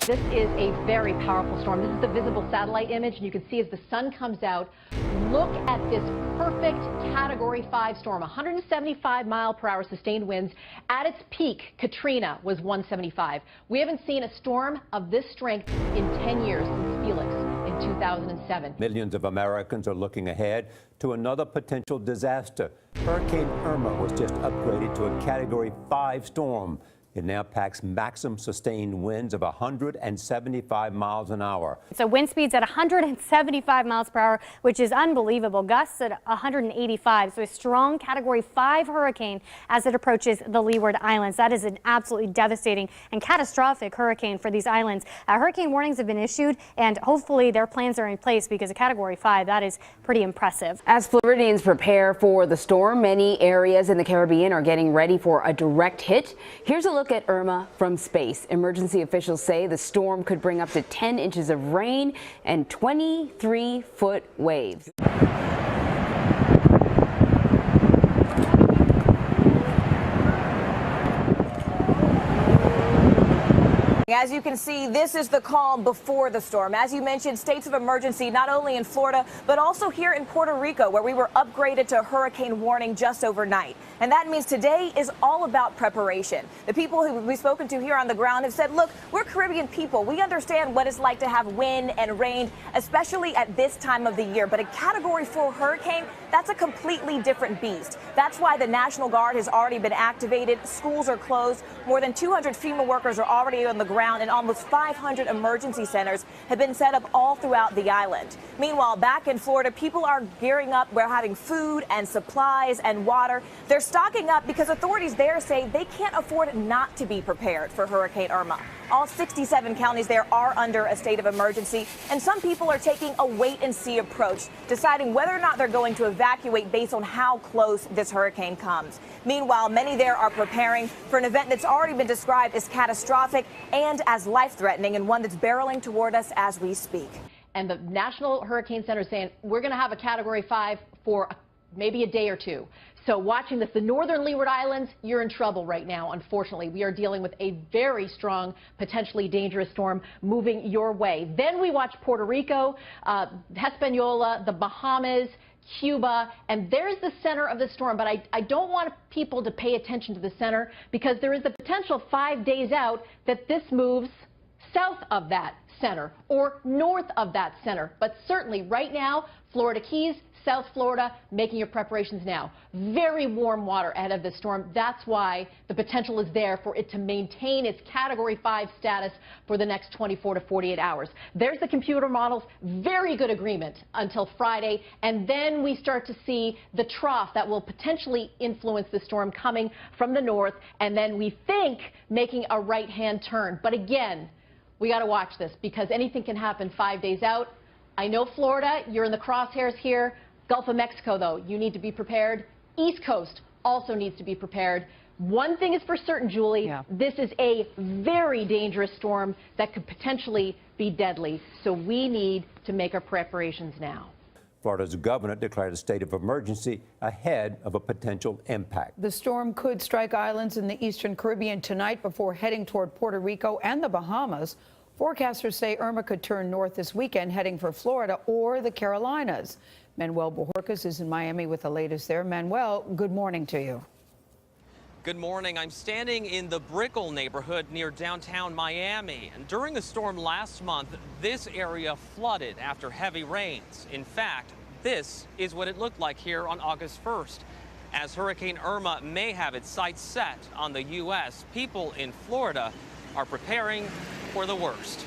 This is a very powerful storm. This is the visible satellite image, and you can see as the sun comes out, look at this perfect Category 5 storm, 175-mile-per-hour sustained winds. At its peak, Katrina was 175. We haven't seen a storm of this strength in 10 years since Felix in 2007. Millions of Americans are looking ahead to another potential disaster. Hurricane Irma was just upgraded to a Category 5 storm. It now packs maximum sustained winds of 175 miles an hour. So wind speeds at 175 miles per hour, which is unbelievable. Gusts at 185. So a strong Category 5 hurricane as it approaches the Leeward Islands. That is an absolutely devastating and catastrophic hurricane for these islands. Hurricane warnings have been issued, and hopefully their plans are in place, because a Category 5, that is pretty impressive. As Floridians prepare for the storm, many areas in the Caribbean are getting ready for a direct hit. Here's a look at Irma from space. Emergency officials say the storm could bring up to 10 inches of rain and 23-foot waves. As you can see, this is the calm before the storm. As you mentioned, states of emergency not only in Florida, but also here in Puerto Rico, where we were upgraded to hurricane warning just overnight. And that means today is all about preparation. The people who we've spoken to here on the ground have said, look, we're Caribbean people. We understand what it's like to have wind and rain, especially at this time of the year. But a Category 4 hurricane, that's a completely different beast. That's why the National Guard has already been activated. Schools are closed. More than 200 FEMA workers are already on the ground, and almost 500 emergency centers have been set up all throughout the island. Meanwhile, back in Florida, people are gearing up. We're having food and supplies and water. They're stocking up because authorities there say they can't afford not to be prepared for Hurricane Irma. All 67 counties there are under a state of emergency, and some people are taking a wait-and-see approach, deciding whether or not they're going to evacuate based on how close this hurricane comes. Meanwhile, many there are preparing for an event that's already been described as catastrophic and as life-threatening, and one that's barreling toward us as we speak. And the National Hurricane Center is saying we're going to have a Category 5 for maybe a day or two. So watching this, the northern Leeward Islands, you're in trouble right now, unfortunately. We are dealing with a very strong, potentially dangerous storm moving your way. Then we watch Puerto Rico, Hispaniola, the Bahamas, Cuba, and there's the center of the storm. But I don't want people to pay attention to the center, because there is the potential 5 days out that this moves south of that center or north of that center. But certainly right now, Florida Keys, South Florida, making your preparations now. Very warm water ahead of the storm. That's why the potential is there for it to maintain its Category 5 status for the next 24 to 48 hours. There's the computer models. Very good agreement until Friday. And then we start to see the trough that will potentially influence the storm coming from the north. And then we think making a right-hand turn. But again, we got to watch this, because anything can happen 5 days out. I know Florida, you're in the crosshairs here. Gulf of Mexico, though, you need to be prepared. East Coast also needs to be prepared. One thing is for certain, Julie, This is a very dangerous storm that could potentially be deadly. So we need to make our preparations now. Florida's governor declared a state of emergency ahead of a potential impact. The storm could strike islands in the eastern Caribbean tonight before heading toward Puerto Rico and the Bahamas. Forecasters say Irma could turn north this weekend, heading for Florida or the Carolinas. Manuel Bojorquez is in Miami with the latest there. Manuel, good morning to you. Good morning. I'm standing in the Brickell neighborhood near downtown Miami. And during a storm last month, this area flooded after heavy rains. In fact, this is what it looked like here on August 1st. As Hurricane Irma may have its sights set on the U.S., people in Florida are preparing for the worst.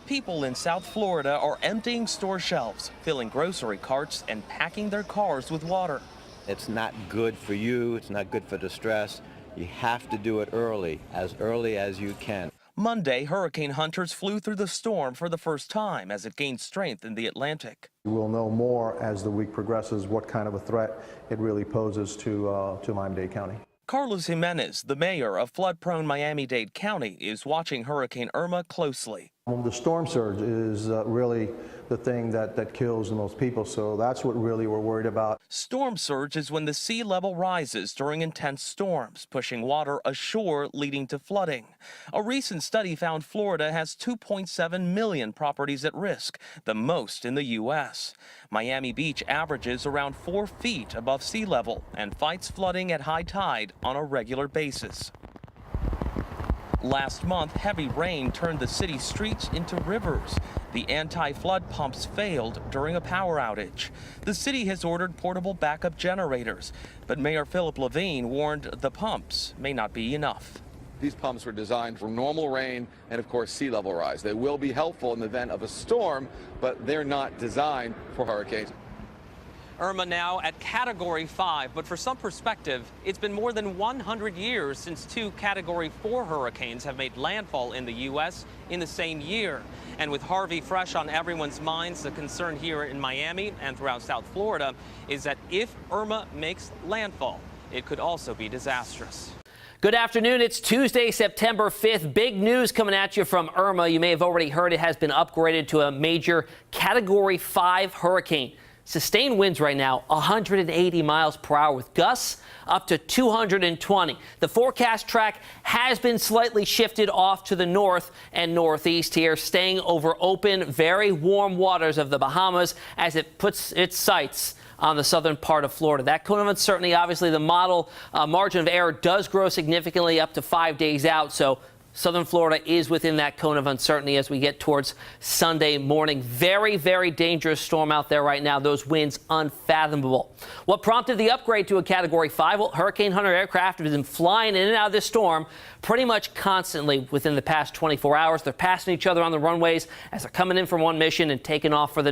People in South Florida are emptying store shelves, filling grocery carts, and packing their cars with water. It's not good for you. It's not good for the stress. You have to do it early as you can. Monday, hurricane hunters flew through the storm for the first time as it gained strength in the Atlantic. We'll know more as the week progresses what kind of a threat it really poses to Miami-Dade County. Carlos Jimenez, the mayor of flood-prone Miami-Dade County, is watching Hurricane Irma closely. The storm surge is really the thing that kills the most people, so that's what really we're worried about. Storm surge is when the sea level rises during intense storms, pushing water ashore, leading to flooding. A recent study found Florida has 2.7 million properties at risk, the most in the U.S. Miami Beach averages around 4 feet above sea level and fights flooding at high tide on a regular basis. Last month, heavy rain turned the city's streets into rivers. The anti-flood pumps failed during a power outage. The city has ordered portable backup generators, but Mayor Philip Levine warned the pumps may not be enough. These pumps were designed for normal rain and, of course, sea level rise. They will be helpful in the event of a storm, but they're not designed for hurricanes. Irma now at Category 5, but for some perspective, it's been more than 100 years since 2 Category 4 hurricanes have made landfall in the U.S. in the same year. And with Harvey fresh on everyone's minds, the concern here in Miami and throughout South Florida is that if Irma makes landfall, it could also be disastrous. Good afternoon. It's Tuesday, September 5th. Big news coming at you from Irma. You may have already heard it has been upgraded to a major Category 5 hurricane. Sustained winds right now, 180 miles per hour with gusts up to 220. The forecast track has been slightly shifted off to the north and northeast here, staying over open, very warm waters of the Bahamas as it puts its sights on the southern part of Florida. That cone of uncertainty, obviously the model margin of error does grow significantly up to 5 days out. So southern Florida is within that cone of uncertainty as we get towards Sunday morning. Very, very dangerous storm out there right now. Those winds unfathomable. What prompted the upgrade to a Category 5? Well, Hurricane Hunter aircraft have been flying in and out of this storm pretty much constantly within the past 24 hours. They're passing each other on the runways as they're coming in from one mission and taking off for the